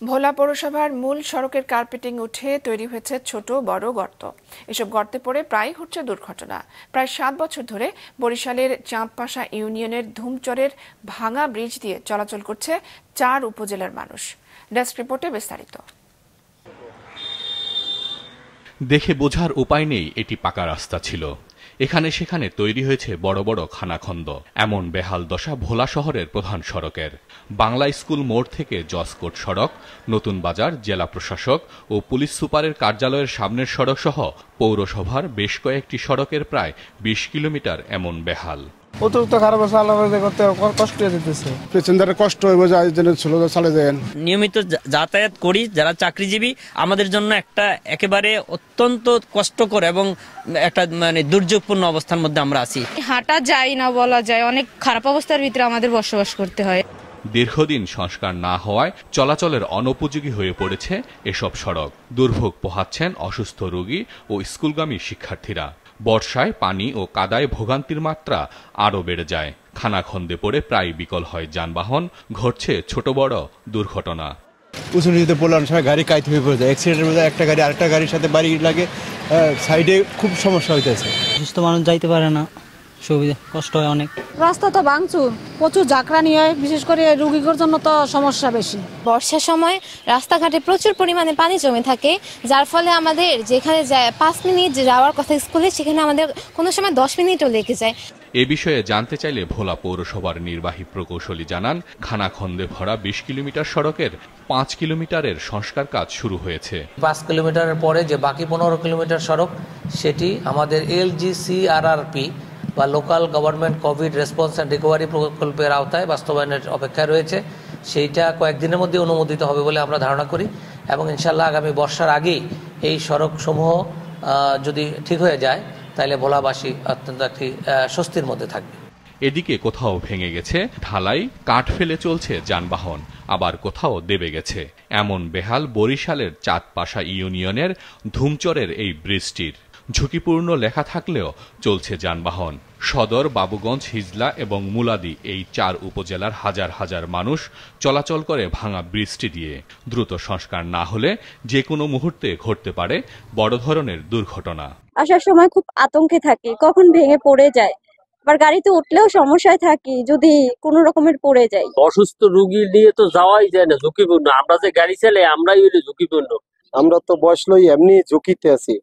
ভোলা পৌরসভার মূল সড়কের কার্পেটিং উঠে তৈরি হয়েছে ছোট বড় গর্ত। এসব গর্তে পড়ে প্রায় ঘটছে দুর্ঘটনা। প্রায় ৭ বছর ধরে বরিশালের চাঁদপাশা ইউনিয়নের ধুমচরের ভাঙা ব্রিজ দিয়ে চলাচল করছে ৪ উপজেলার মানুষ। ডেস্ক রিপোর্টে বিস্তারিত। দেখে বোঝার উপায় নেই এটি পাকা রাস্তা ছিল। এখানে সেখানে তৈরি হয়েছে বড় বড় খানাখন্দ। এমন বেহাল দশা ভোলা শহরের প্রধান সড়কের। বাংলা স্কুল মোড় থেকে জসকোট সড়ক, নতুন বাজার, জেলা প্রশাসক ও পুলিশ সুপারের কার্যালয়ের সামনের সড়ক সহ পৌরসভার বেশ কয়েকটি সড়কের প্রায় ২০ কিলোমিটার এমন বেহাল। অতিরিক্ত খারাপ করতে কষ্ট দিতেছে, পেছনদারের কষ্ট হইব, চলে যায়। নিয়মিত যাতায়াত করি যারা চাকরিজীবী, আমাদের জন্য একটা একেবারে অত্যন্ত কষ্টকর এবং একটা দুর্যোগপূর্ণ অবস্থার মধ্যে আমরা আছি। হাঁটা যায় না বলা যায়, অনেক খারাপ অবস্থার ভিতরে আমাদের বসবাস করতে হয়। দীর্ঘদিন সংস্কার না হওয়ায় চলাচলের অনুপযোগী হয়ে পড়েছে এসব সড়ক। দুর্ভোগ পোহাচ্ছেন অসুস্থ রোগী ও স্কুলগামী শিক্ষার্থীরা। বর্ষায় পানি ও কাদায় ভোগান্তির মাত্রা আরও বেড়ে যায়। খানাখন্দে পড়ে প্রায় বিকল হয় যানবাহন, ঘটছে ছোট বড় দুর্ঘটনা। উঁচু নিচে পড়লে অনেক সময় গাড়ি কাইতে হয়ে পড়ে যায়। অ্যাক্সিডেন্টের মধ্যে একটা গাড়ি আরেকটা গাড়ির সাথে বাড়ি লাগে, সাইডে খুব সমস্যা হইতেছে। সুস্থ মানুষ যাইতে পারে না, সুবিধা কষ্ট হয় অনেক। রাস্তা তো ভাঙচুর, প্রচুর ঝাঁকড়ানি হয়, বিশেষ করে রোগীদের জন্য তো সমস্যা বেশি। বর্ষার সময় রাস্তাঘাটে প্রচুর পরিমাণে পানি জমে থাকে, যার ফলে আমাদের যেখানে ৫ মিনিট যাওয়ার কথা স্কুলে, সেখানে আমাদের কোনো সময় ১০ মিনিটও লেগে যায়। এ বিষয়ে জানতে চাইলে ভোলা পৌরসভার নির্বাহী প্রকৌশলী জানান, খানাখন্দে ভরা ২০ কিলোমিটার সড়কের ৫ কিলোমিটারের সংস্কার কাজ শুরু হয়েছে। ৫ কিলোমিটারের পরে যে বাকি ১৫ কিলোমিটার সড়ক, সেটি আমাদের LGCRRP বা local government Covid response and recovery প্রকল্পের আওতায় বাস্তবায়নের অপেক্ষায় রয়েছে। সেইটা কয়েকদিনের মধ্যে অনুমোদিত হবে বলে আমরা ধারণা করি এবং ইনশাল্লাহ আগামী বর্ষার আগেই এই সড়কসমূহ যদি ঠিক হয়ে যায় তাহলে ভোলাবাসী অত্যন্ত একটি স্বস্তির মধ্যে থাকবে। এদিকে কোথাও ভেঙে গেছে ঢালাই, কাঠ ফেলে চলছে যানবাহন, আবার কোথাও দেবে গেছে। এমন বেহাল বরিশালের চাঁদপাশা ইউনিয়নের ধুমচরের এই ব্রিজটির। ঝুঁকিপূর্ণ লেখা থাকলেও চলছে যানবাহন। সদর, বাবুগঞ্জ, হিজলা এবং মুলাদি এই ৪ উপজেলার হাজার হাজার মানুষ চলাচল করে ভাঙা ব্রিজটি দিয়ে। দ্রুত সংস্কার না হলে যে কোনো মুহূর্তে ঘটতে পারে বড় ধরনের দুর্ঘটনা। আসার সময় খুব আতঙ্কে থাকি, কখন ভেঙে পড়ে যায়। আবার গাড়িতে উঠলেও সমস্যায় থাকি যদি কোনো রকমের পড়ে যায়। অসুস্থ রোগী নিয়ে তো যাওয়াই যায় না, ঝুঁকিপূর্ণ। আমরা যে গাড়ি চালাই আমরাই ঝুঁকিপূর্ণ। আমরা তো বয়স লই এমনি ঝুঁকিতে আছি,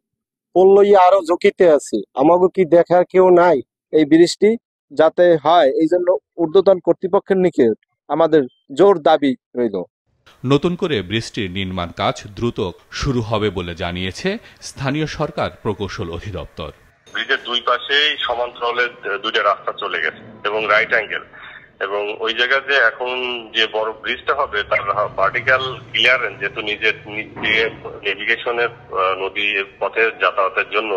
পোল লইয়া আরো ঝুঁকিতে আছি। আমাকে কি দেখার কেউ নাই? এই বৃষ্টি যাতে হয় এই জন্য ঊর্ধ্বতন কর্তৃপক্ষের নিকট আমাদের জোর দাবি রইল। নতুন করে ব্রিজটির নির্মাণ কাজ দ্রুত শুরু হবে বলে জানিয়েছে স্থানীয় সরকার প্রকৌশল অধিদপ্তর। ব্রিজের দুই পাশেই সমান্তরালে দুইটা রাস্তা চলে গেছে এবং রাইট অ্যাঙ্গেল, এবং ওই জায়গায় যে এখন যে বড় ব্রিজটা হবে তার ভার্টিক্যাল ক্লিয়ারেন্স, যেহেতু নিজের নেভিগেশনের নদীর পথে যাতায়াতের জন্য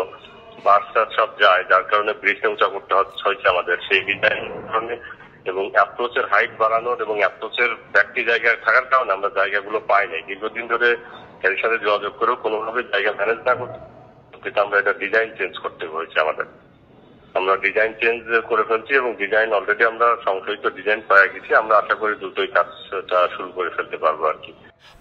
বাস সব যায়, যার কারণে ব্রিজটা উঁচা করতে হয়েছে আমাদের সেই ডিজাইন কারণে, এবং অ্যাপ্রোচের হাইট বাড়ানোর এবং অ্যাপ্রোচের ব্যক্তি জায়গায় থাকার কারণে আমরা জায়গাগুলো পাই নাই। দীর্ঘদিন ধরে এর সাথে যোগাযোগ করেও কোনোভাবে জায়গা ম্যানেজ না করতে, আমরা এটা ডিজাইন চেঞ্জ করতে হয়েছে আমাদের। আমরা ডিজাইন চেঞ্জ করে ফেলছি এবং ডিজাইন অলরেডি আমরা সংশোধিত ডিজাইন পেয়ে গেছি। আমরা আশা করি দ্রুতই কাজটা শুরু করে ফেলতে পারবো আর কি।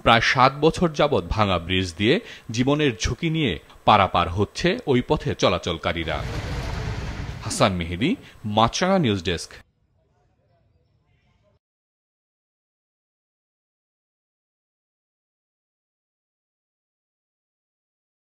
প্রায় ৭ বছর যাবৎ ভাঙা ব্রিজ দিয়ে জীবনের ঝুঁকি নিয়ে পারাপার হচ্ছে ওই পথে চলাচলকারীরা। হাসান মেহেদী, মাছরাঙা নিউজ ডেস্ক।